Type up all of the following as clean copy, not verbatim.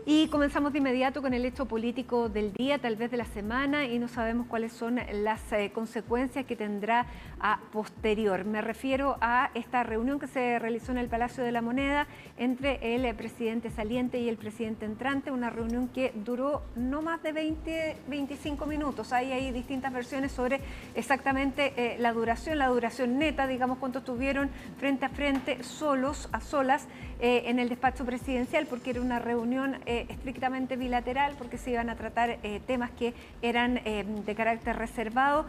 Y comenzamos de inmediato con el hecho político del día, tal vez de la semana, y no sabemos cuáles son las consecuencias que tendrá a posterior. Me refiero a esta reunión que se realizó en el Palacio de la Moneda entre el presidente saliente y el presidente entrante, una reunión que duró no más de 25 minutos. Hay distintas versiones sobre exactamente la duración neta, digamos, cuánto estuvieron frente a frente, a solas, en el despacho presidencial, porque era una reunión estrictamente bilateral, porque se iban a tratar temas que eran de carácter reservado,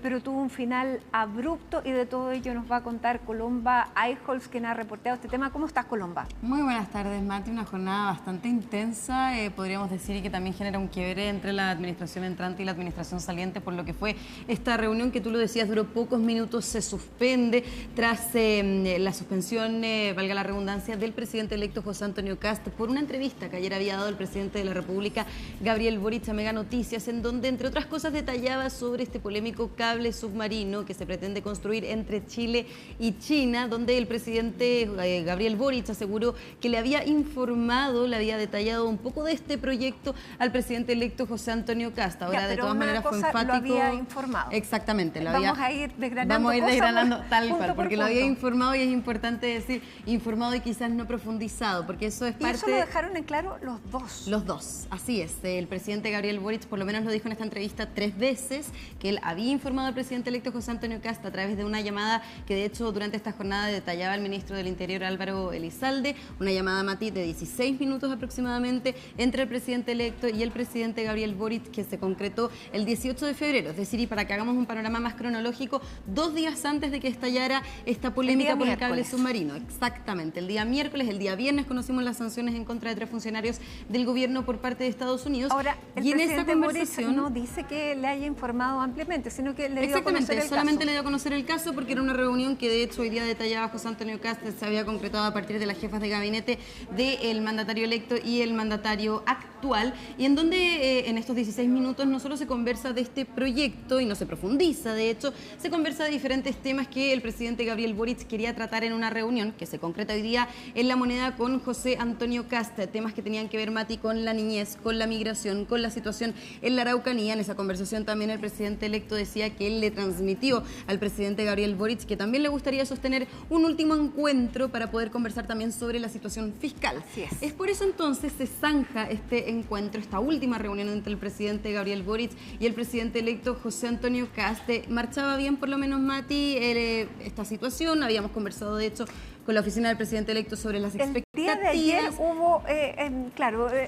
pero tuvo un final abrupto, y de todo ello nos va a contar Colomba Eichholz, quien ha reporteado este tema. ¿Cómo estás, Colomba? Muy buenas tardes, Mati. Una jornada bastante intensa, podríamos decir, y que también genera un quiebre entre la administración entrante y la administración saliente, por lo que fue esta reunión que tú lo decías, duró pocos minutos, se suspende tras la suspensión, valga la redundancia, del presidente electo José Antonio Kast por una entrevista que ayer había dado el presidente de la República, Gabriel Boric, a Mega Noticias, en donde, entre otras cosas, detallaba sobre este polémico cable submarino que se pretende construir entre Chile y China, donde el presidente Gabriel Boric aseguró que le había informado, le había detallado un poco de este proyecto al presidente electo José Antonio Kast. Ahora, de todas maneras, fue enfático. Lo había informado. Exactamente. Vamos a ir desgranando tal cual, porque lo había informado, y es importante decir informado y quizás no profundizado, porque eso es parte... Y eso lo dejaron en claro los dos. Los dos, así es. El presidente Gabriel Boric por lo menos lo dijo en esta entrevista 3 veces, que él había informado al presidente electo José Antonio Kast a través de una llamada que, de hecho, durante esta jornada detallaba el ministro del Interior, Álvaro Elizalde, una llamada, Mati, de 16 minutos aproximadamente entre el presidente electo y el presidente Gabriel Boric, que se concretó el 18 de febrero, es decir, y para que hagamos un panorama más cronológico, 2 días antes de que estallara esta polémica por el cable submarino. Exactamente, el día miércoles, el día viernes conocimos las sanciones en contra de 3 funcionarios del gobierno por parte de Estados Unidos. Ahora, el presidente Boric no dice que le haya informado ampliamente, sino que le dio a conocer el caso. Solamente le dio a conocer el caso, porque era una reunión que, de hecho, hoy día detallaba José Antonio Kast, se había concretado a partir de las jefas de gabinete del mandatario electo y el mandatario actual, y en donde en estos 16 minutos no solo se conversa de este proyecto y no se profundiza, de hecho, se conversa de diferentes temas que el presidente Gabriel Boric quería tratar en una reunión que se concreta hoy día en La Moneda con José Antonio Kast, temas que tenían que ver, Mati, con la niñez, con la migración, con la situación en la Araucanía. En esa conversación también el presidente electo decía que él le transmitió al presidente Gabriel Boric que también le gustaría sostener un último encuentro para poder conversar también sobre la situación fiscal. Así es. Es por eso entonces se zanja este encuentro, esta última reunión entre el presidente Gabriel Boric y el presidente electo José Antonio Kast. Marchaba bien, por lo menos, Mati, esta situación. Habíamos conversado, de hecho, con la oficina del presidente electo sobre las expectativas. El día de ayer hubo,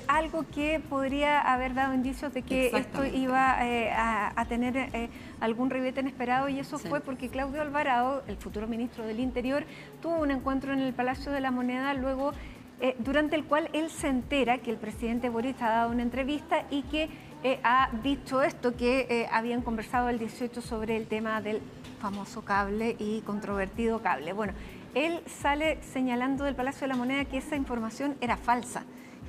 algo que podría haber dado indicios de que esto iba a tener algún ribete inesperado, y eso fue porque Claudio Alvarado, el futuro ministro del Interior, tuvo un encuentro en el Palacio de la Moneda, luego durante el cual él se entera que el presidente Boric ha dado una entrevista y que ha dicho esto, que habían conversado el 18 sobre el tema del famoso cable y controvertido cable. Bueno, él sale señalando del Palacio de la Moneda que esa información era falsa,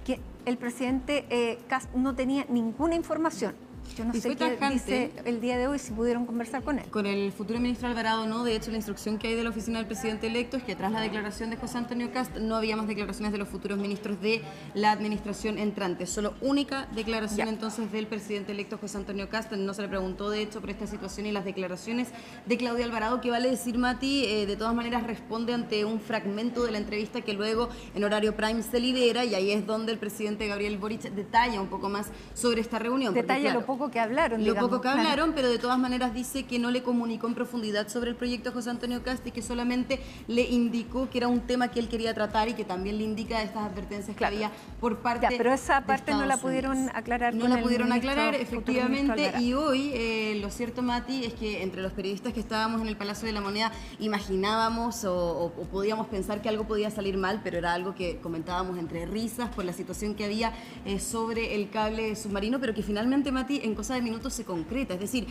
que el presidente Kast no tenía ninguna información. Yo no sé qué dice el día de hoy, si pudieron conversar con él. Con el futuro ministro Alvarado, no. De hecho, la instrucción que hay de la oficina del presidente electo es que tras la declaración de José Antonio Kast no había más declaraciones de los futuros ministros de la administración entrante. Solo única declaración entonces del presidente electo José Antonio Kast. No se le preguntó, de hecho, por esta situación y las declaraciones de Claudio Alvarado, que vale decir, Mati, de todas maneras responde ante un fragmento de la entrevista que luego en horario prime se libera, y ahí es donde el presidente Gabriel Boric detalla un poco más sobre esta reunión. Detalla lo poco que hablaron, pero de todas maneras dice que no le comunicó en profundidad sobre el proyecto a José Antonio Kast, y que solamente le indicó que era un tema que él quería tratar, y que también le indica estas advertencias que había por parte pero esa parte de no la pudieron aclarar. No la pudieron aclarar, efectivamente, y hoy lo cierto, Mati, es que entre los periodistas que estábamos en el Palacio de la Moneda imaginábamos o podíamos pensar que algo podía salir mal, pero era algo que comentábamos entre risas por la situación que había sobre el cable submarino, pero que finalmente, Mati, en cosa de minutos se concreta. Es decir,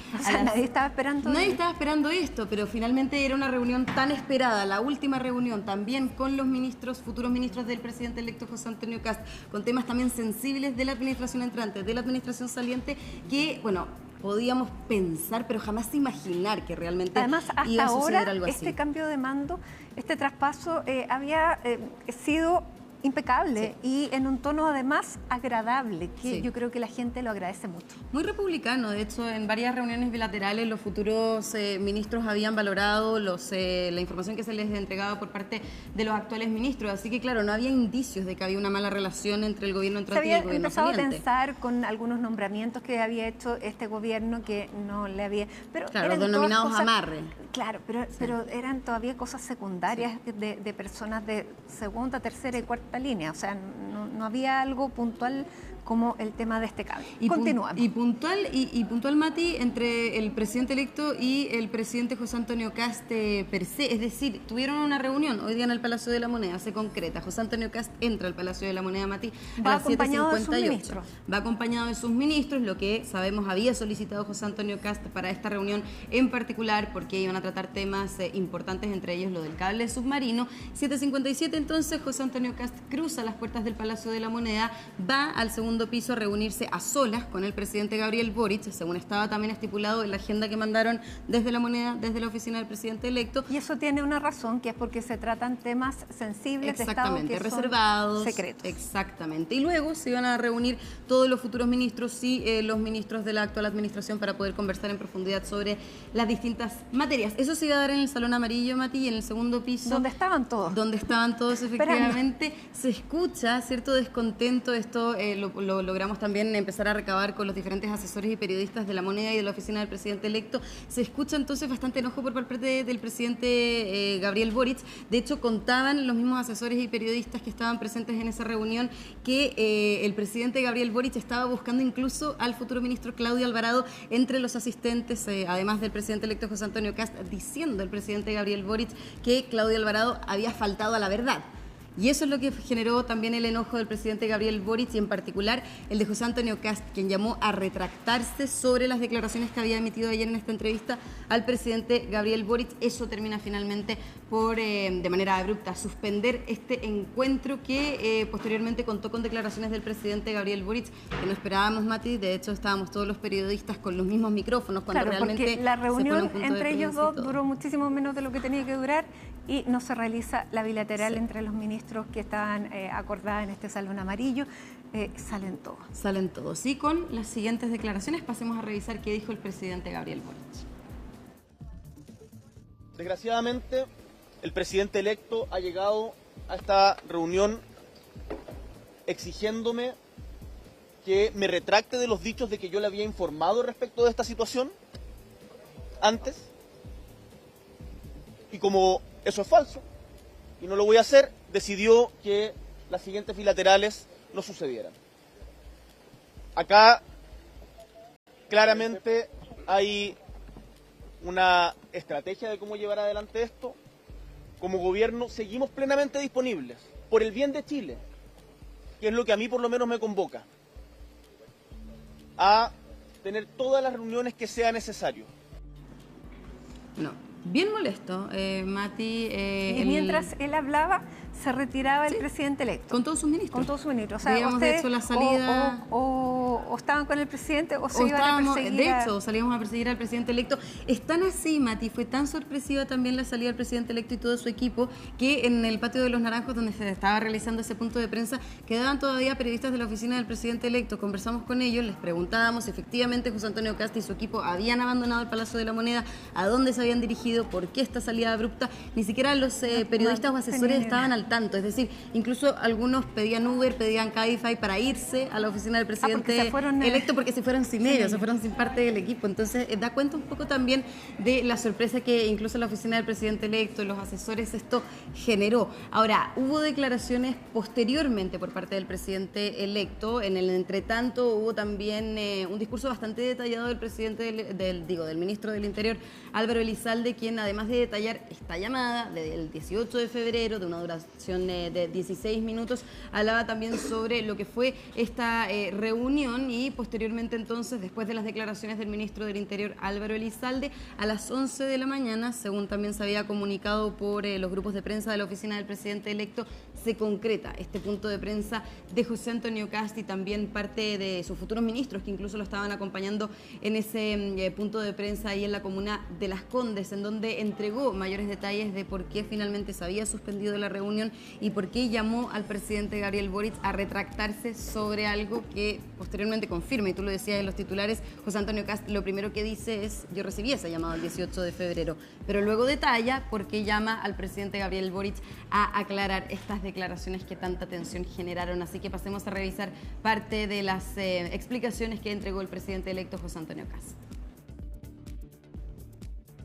nadie estaba esperando esto, pero finalmente era una reunión tan esperada, la última reunión también con los ministros, futuros ministros del presidente electo José Antonio Kast, con temas también sensibles de la administración entrante, de la administración saliente, que, bueno, podíamos pensar, pero jamás imaginar que realmente iba a suceder algo así. Este cambio de mando, este traspaso había sido impecable y en un tono además agradable, que Sí. yo creo que la gente lo agradece mucho. Muy republicano, de hecho, en varias reuniones bilaterales los futuros ministros habían valorado la información que se les entregaba por parte de los actuales ministros, así que claro, no había indicios de que había una mala relación entre el gobierno Se entrante y había el gobierno empezado a saliente. tensar con algunos nombramientos que había hecho este gobierno que no le había... Pero Claro, eran los todas denominados cosas- amarre. Claro, pero eran todavía cosas secundarias de personas de segunda, tercera y cuarta línea. O sea, no había algo puntual como el tema de este cambio. Continuamos. Y puntual, Mati, entre el presidente electo y el presidente José Antonio Kast per se. Es decir, tuvieron una reunión hoy día en el Palacio de la Moneda, se concreta. José Antonio Kast entra al Palacio de la Moneda, Mati, Va a las acompañado de sus 7:58. ministros. Va acompañado de sus ministros, lo que sabemos había solicitado José Antonio Kast para esta reunión en particular, porque iban a tratar temas importantes, entre ellos lo del cable submarino. 7:57, entonces, José Antonio Kast cruza las puertas del Palacio de la Moneda, va al segundo piso a reunirse a solas con el presidente Gabriel Boric, según estaba también estipulado en la agenda que mandaron desde la Moneda, desde la oficina del presidente electo. Y eso tiene una razón, que es porque se tratan temas sensibles de Estado que reservados, son secretos. Exactamente. Y luego se iban a reunir todos los futuros ministros y los ministros de la actual administración para poder conversar en profundidad sobre las distintas materias. Eso se iba a dar en el Salón Amarillo, Mati, y en el segundo piso. Donde estaban todos. Donde estaban todos, efectivamente. Se escucha cierto descontento. Esto lo logramos también empezar a recabar con los diferentes asesores y periodistas de la Moneda y de la oficina del presidente electo. Se escucha entonces bastante enojo por parte del presidente Gabriel Boric. De hecho, contaban los mismos asesores y periodistas que estaban presentes en esa reunión que el presidente Gabriel Boric estaba buscando incluso al futuro ministro Claudio Alvarado entre los asistentes, además del presidente electo José Antonio Kast, diciendo el presidente Gabriel Boric que Claudio Alvarado había faltado a la verdad. Y eso es lo que generó también el enojo del presidente Gabriel Boric y en particular el de José Antonio Kast, quien llamó a retractarse sobre las declaraciones que había emitido ayer en esta entrevista al presidente Gabriel Boric. Eso termina finalmente por, de manera abrupta, suspender este encuentro que posteriormente contó con declaraciones del presidente Gabriel Boric, que no esperábamos, Mati. De hecho, estábamos todos los periodistas con los mismos micrófonos cuando Claro, realmente porque la se pone un reunión punto de entre ellos prensa y dos todo. duró muchísimo menos de lo que tenía que durar y no se realiza la bilateral entre los ministros que estaban acordadas en este Salón Amarillo. Salen todos. Salen todos. Y con las siguientes declaraciones pasemos a revisar qué dijo el presidente Gabriel Boric. Desgraciadamente, el presidente electo ha llegado a esta reunión exigiéndome que me retracte de los dichos de que yo le había informado respecto de esta situación antes. Y como eso es falso y no lo voy a hacer, decidió que las siguientes bilaterales no sucedieran. Acá claramente hay una estrategia de cómo llevar adelante esto. Como gobierno seguimos plenamente disponibles, por el bien de Chile, que es lo que a mí por lo menos me convoca, a tener todas las reuniones que sea necesario. No, bien molesto, Mati. Y mientras él hablaba, se retiraba el presidente electo. Con todos sus ministros. Con todos sus ministros. O sea, Digamos, de ustedes hecho, la salida... o estaban con el presidente o se iban a perseguir. De hecho, salíamos a perseguir al presidente electo. Es tan así, Mati, fue tan sorpresiva también la salida del presidente electo y todo su equipo, que en el patio de los Naranjos, donde se estaba realizando ese punto de prensa, quedaban todavía periodistas de la oficina del presidente electo. Conversamos con ellos, les preguntábamos si efectivamente José Antonio Kast y su equipo habían abandonado el Palacio de la Moneda, a dónde se habían dirigido, por qué esta salida abrupta. Ni siquiera los periodistas o asesores estaban al tanto. Es decir, incluso algunos pedían Uber, pedían Cabify para irse a la oficina del presidente electo porque se fueron sin ellos, se fueron sin parte del equipo. Entonces, da cuenta un poco también de la sorpresa que incluso la oficina del presidente electo, los asesores, esto generó. Ahora, hubo declaraciones posteriormente por parte del presidente electo. En el entretanto, hubo también un discurso bastante detallado del presidente del ministro del Interior, Álvaro Elizalde, quien además de detallar esta llamada del 18 de febrero, de una duración de 16 minutos, hablaba también sobre lo que fue esta reunión y posteriormente entonces, después de las declaraciones del ministro del Interior, Álvaro Elizalde, a las 11 de la mañana, según también se había comunicado por los grupos de prensa de la oficina del presidente electo, se concreta este punto de prensa de José Antonio Kast y también parte de sus futuros ministros, que incluso lo estaban acompañando en ese punto de prensa ahí en la comuna de Las Condes, en donde entregó mayores detalles de por qué finalmente se había suspendido la reunión reunión y por qué llamó al presidente Gabriel Boric a retractarse sobre algo que posteriormente confirma, y tú lo decías en los titulares, José Antonio Kast lo primero que dice es: yo recibí esa llamada el 18 de febrero, pero luego detalla por qué llama al presidente Gabriel Boric a aclarar estas declaraciones que tanta tensión generaron. Así que pasemos a revisar parte de las explicaciones que entregó el presidente electo José Antonio Kast.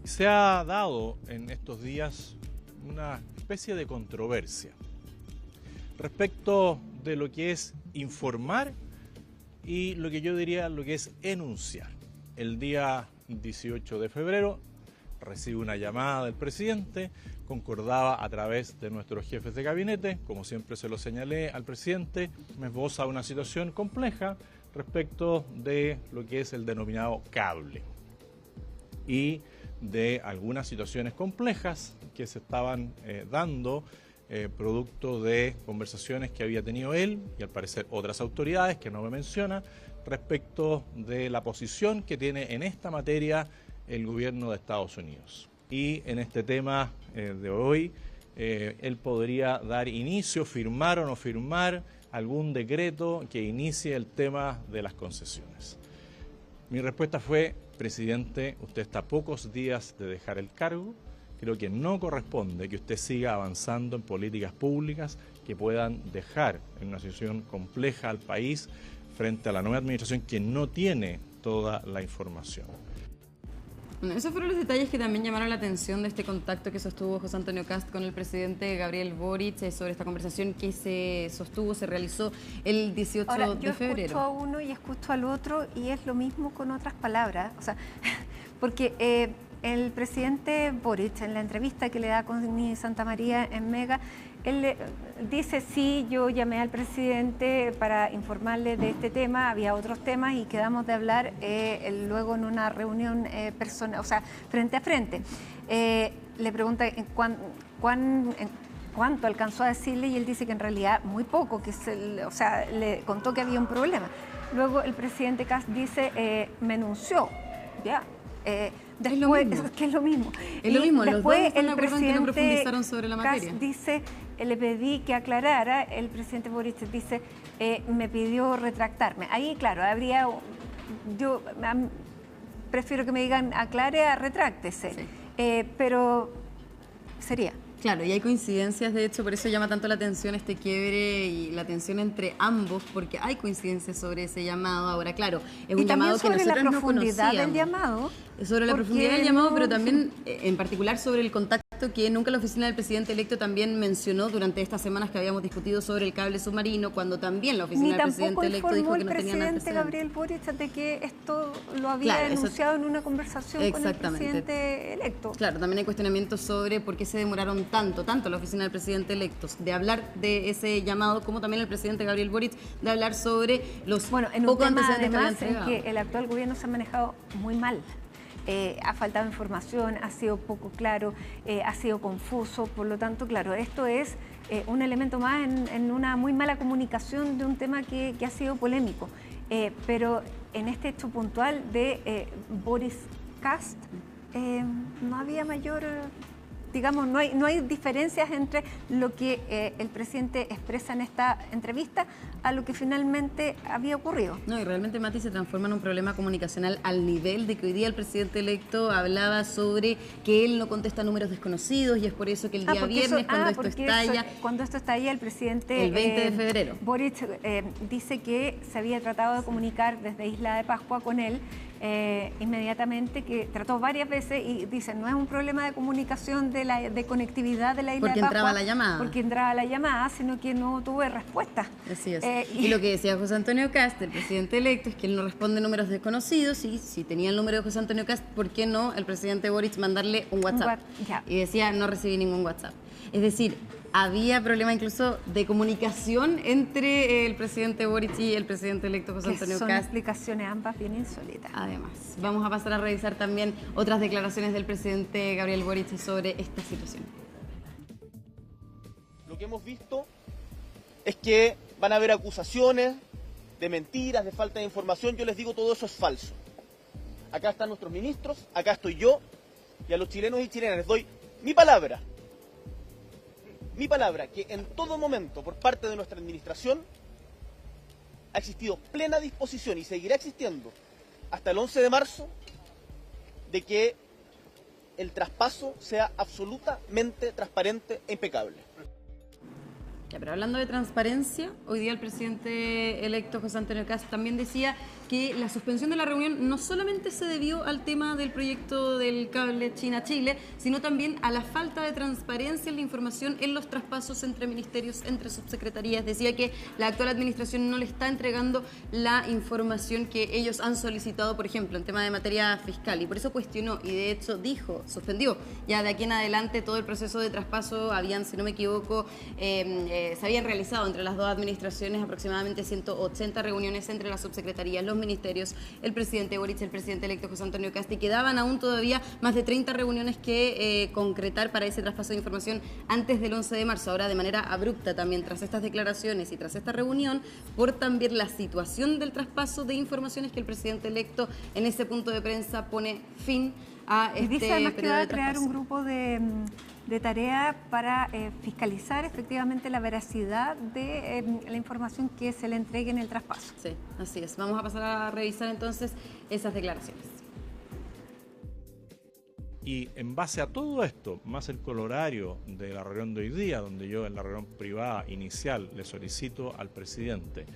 Se ha dado en estos días una especie de controversia respecto de lo que es informar y lo que yo diría lo que es enunciar. El día 18 de febrero recibe una llamada del presidente, concordaba a través de nuestros jefes de gabinete, como siempre se lo señalé al presidente, me esboza una situación compleja respecto de lo que es el denominado cable y de algunas situaciones complejas que se estaban dando producto de conversaciones que había tenido él y al parecer otras autoridades que no me menciona respecto de la posición que tiene en esta materia el gobierno de Estados Unidos. Y en este tema de hoy él podría dar inicio, firmar o no firmar algún decreto que inicie el tema de las concesiones. Mi respuesta fue: presidente, usted está a pocos días de dejar el cargo. Creo que no corresponde que usted siga avanzando en políticas públicas que puedan dejar en una situación compleja al país frente a la nueva administración que no tiene toda la información. Bueno, esos fueron los detalles que también llamaron la atención de este contacto que sostuvo José Antonio Kast con el presidente Gabriel Boric sobre esta conversación que se realizó el 18 Ahora, de febrero. Yo escucho a uno y escucho al otro y es lo mismo con otras palabras. O sea, porque el presidente Boric, en la entrevista que le da con Connie Santamaría en Mega, él dice: sí, yo llamé al presidente para informarle de este tema, había otros temas y quedamos de hablar luego en una reunión personal, o sea, frente a frente. Le pregunta cuánto alcanzó a decirle y él dice que en realidad muy poco, que le contó que había un problema. Luego el presidente Kast dice: me enunció, ya. Después, que es lo mismo. Es lo mismo, después el presidente no profundizaron sobre la materia. Kast dice: le pedí que aclarara, el presidente Boric dice: me pidió retractarme. Ahí, claro, yo prefiero que me digan aclare a retráctese, sí. Pero sería. Claro, y hay coincidencias, de hecho, por eso llama tanto la atención este quiebre y la tensión entre ambos, porque hay coincidencias sobre ese llamado. Ahora, claro, es un llamado que nosotros no conocíamos. Y también sobre la profundidad del llamado. Sobre la profundidad del llamado, pero también, en particular, sobre el contacto que nunca la oficina del presidente electo también mencionó durante estas semanas que habíamos discutido sobre el cable submarino, cuando también la oficina del presidente electo dijo que no tenían antecedentes. Ni tampoco Gabriel Boric de que esto lo había denunciado en una conversación con el presidente electo. Claro, también hay cuestionamientos sobre por qué se demoraron tanto la oficina del presidente electo de hablar de ese llamado, como también el presidente Gabriel Boric de hablar sobre los pocos antecedentes que habían entregado. En que el actual gobierno se ha manejado muy mal. Ha faltado información, ha sido poco claro, ha sido confuso, por lo tanto, claro, esto es un elemento más en una muy mala comunicación de un tema que ha sido polémico. Pero en este hecho puntual de Boris Kast, no había mayor... Digamos, no hay diferencias entre lo que el presidente expresa en esta entrevista a lo que finalmente había ocurrido. No, y realmente, Mati, se transforma en un problema comunicacional al nivel de que hoy día el presidente electo hablaba sobre que él no contesta números desconocidos y es por eso que el día viernes, cuando esto estalla, el presidente... El 20 de febrero. Boric dice que se había tratado de comunicar desde Isla de Pascua con él inmediatamente, que trató varias veces y dice: no es un problema de comunicación de conectividad de la Isla de Pascua. Porque entraba la llamada. Porque entraba la llamada, sino que no tuve respuesta. Así es. Y lo que decía José Antonio Kast, el presidente electo, es que él no responde números desconocidos y si tenía el número de José Antonio Kast, ¿por qué no el presidente Boric mandarle un WhatsApp? Y decía: no recibí ningún WhatsApp. Es decir, había problema incluso de comunicación entre el presidente Boric y el presidente electo José Antonio Kast. Son explicaciones ambas bien insólitas. Además, vamos a pasar a revisar también otras declaraciones del presidente Gabriel Boric sobre esta situación. Lo que hemos visto es que van a haber acusaciones de mentiras, de falta de información. Yo les digo, todo eso es falso. Acá están nuestros ministros, acá estoy yo, y a los chilenos y chilenas les doy mi palabra mi palabra que en todo momento por parte de nuestra administración ha existido plena disposición y seguirá existiendo hasta el 11 de marzo de que el traspaso sea absolutamente transparente e impecable. Ya, pero hablando de transparencia, hoy día el presidente electo José Antonio Kast también decía que la suspensión de la reunión no solamente se debió al tema del proyecto del cable China-Chile, sino también a la falta de transparencia en la información en los traspasos entre ministerios, entre subsecretarías. Decía que la actual administración no le está entregando la información que ellos han solicitado, por ejemplo, en tema de materia fiscal, y por eso cuestionó y de hecho dijo, suspendió ya de aquí en adelante todo el proceso de traspaso. Habían, si no me equivoco, se habían realizado entre las dos administraciones aproximadamente 180 reuniones entre las subsecretarías, los ministerios, el presidente Boric, el presidente electo José Antonio Kast, y quedaban aún todavía más de 30 reuniones que concretar para ese traspaso de información antes del 11 de marzo. Ahora, de manera abrupta también, tras estas declaraciones y tras esta reunión, por también la situación del traspaso de informaciones, que el presidente electo en ese punto de prensa pone fin a este dice además que va a crear traspaso. un grupo de tarea para fiscalizar efectivamente la veracidad de la información que se le entregue en el traspaso. Sí, así es. Vamos a pasar a revisar entonces esas declaraciones. Y en base a todo esto, más el colorario de la reunión de hoy día, donde yo en la reunión privada inicial le solicito al presidente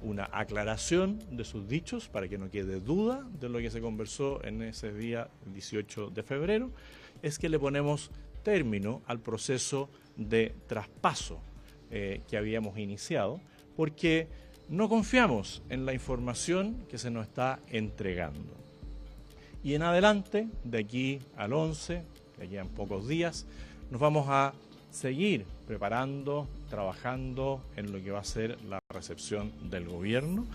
una aclaración de sus dichos para que no quede duda de lo que se conversó en ese día 18 de febrero, es que le ponemos término al proceso de traspaso que habíamos iniciado, porque no confiamos en la información que se nos está entregando. Y en adelante, de aquí al 11, de aquí en pocos días, nos vamos a seguir preparando, trabajando en lo que va a ser la recepción del gobierno.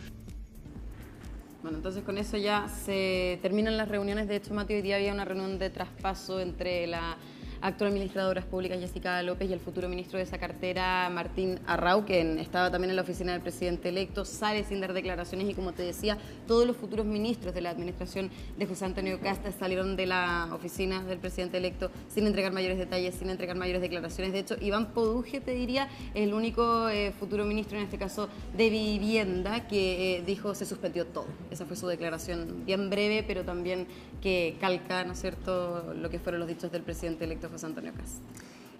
Bueno, entonces con eso ya se terminan las reuniones. De hecho, Mati, hoy día había una reunión de traspaso entre la actual ministra de Obras Públicas, Jessica López, y el futuro ministro de esa cartera, Martín Arrau, que estaba también en la oficina del presidente electo. Sale sin dar declaraciones y, como te decía, todos los futuros ministros de la administración de José Antonio Kast salieron de la oficina del presidente electo sin entregar mayores detalles, sin entregar mayores declaraciones. De hecho, Iván Poduje, te diría, es el único futuro ministro, en este caso de Vivienda, que dijo se suspendió todo. Esa fue su declaración, bien breve, pero también que calca, ¿no es cierto?, lo que fueron los dichos del presidente electo José Antonio Kast.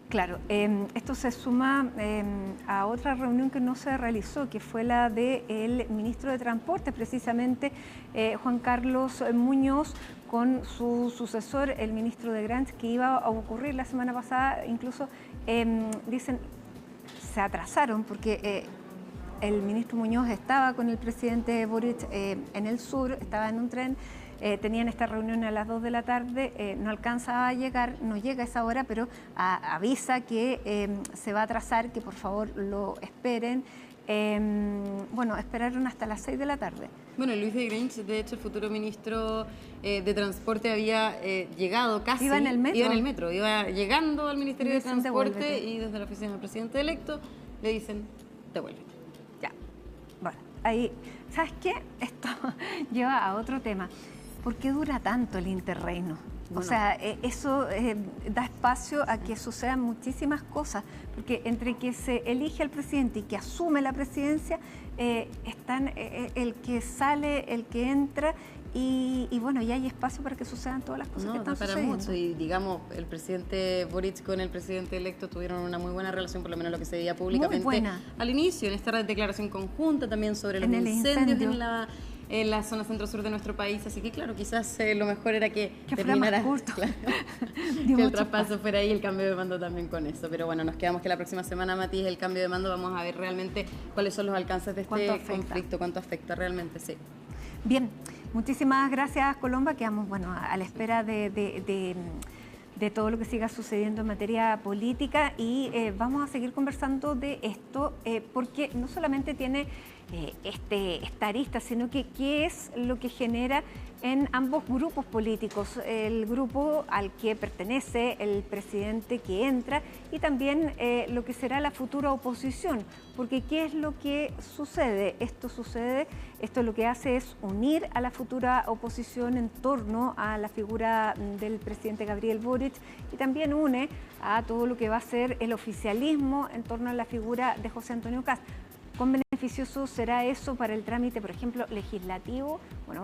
Claro, esto se suma a otra reunión que no se realizó, que fue la del ministro de Transporte, precisamente Juan Carlos Muñoz, con su sucesor, el ministro de Grants, que iba a ocurrir la semana pasada. Incluso dicen, se atrasaron porque el ministro Muñoz estaba con el presidente Boric en el sur, estaba en un tren. Tenían esta reunión a las 2 de la tarde, no alcanza a llegar, no llega a esa hora, pero avisa que se va a atrasar, que por favor lo esperen. Bueno, esperaron hasta las 6 de la tarde. Bueno, Luis de Grange, de hecho, el futuro ministro de Transporte, había llegado casi. Iba en el metro. Iba en el metro, iba llegando al Ministerio de Dicen, Transporte, devuélvete. y desde la oficina del presidente electo le dicen, devuélvete. Ya, bueno, ahí, ¿sabes qué? Esto lleva a otro tema. ¿Por qué dura tanto el interreino? Bueno. O sea, eso da espacio a que sucedan muchísimas cosas, porque entre que se elige al presidente y que asume la presidencia, están el que sale, el que entra, y bueno, ya hay espacio para que sucedan todas las cosas que están para sucediendo. mucho. Y digamos, el presidente Boric con el presidente electo tuvieron una muy buena relación, por lo menos lo que se veía públicamente buena. al inicio, en esta declaración conjunta también sobre los En el incendios incendio. en la zona centro-sur de nuestro país. Así que claro, quizás lo mejor era que fuera más terminara, corto. claro, Dio que el mucho traspaso espacio. fuera ahí, el cambio de mando también con eso. Pero bueno, nos quedamos que la próxima semana, Mati, es el cambio de mando. Vamos a ver realmente cuáles son los alcances de ¿Cuánto este afecta? conflicto, cuánto afecta realmente, sí. Bien, muchísimas gracias, Colomba. Quedamos, bueno, a la espera de todo lo que siga sucediendo en materia política, y vamos a seguir conversando de esto, porque no solamente tiene esta arista, sino que qué es lo que genera en ambos grupos políticos, el grupo al que pertenece el presidente que entra y también lo que será la futura oposición, porque ¿qué es lo que sucede? Esto lo que hace es unir a la futura oposición en torno a la figura del presidente Gabriel Boric y también une a todo lo que va a ser el oficialismo en torno a la figura de José Antonio Kast. ¿Cuán beneficioso será eso para el trámite, por ejemplo, legislativo? Bueno,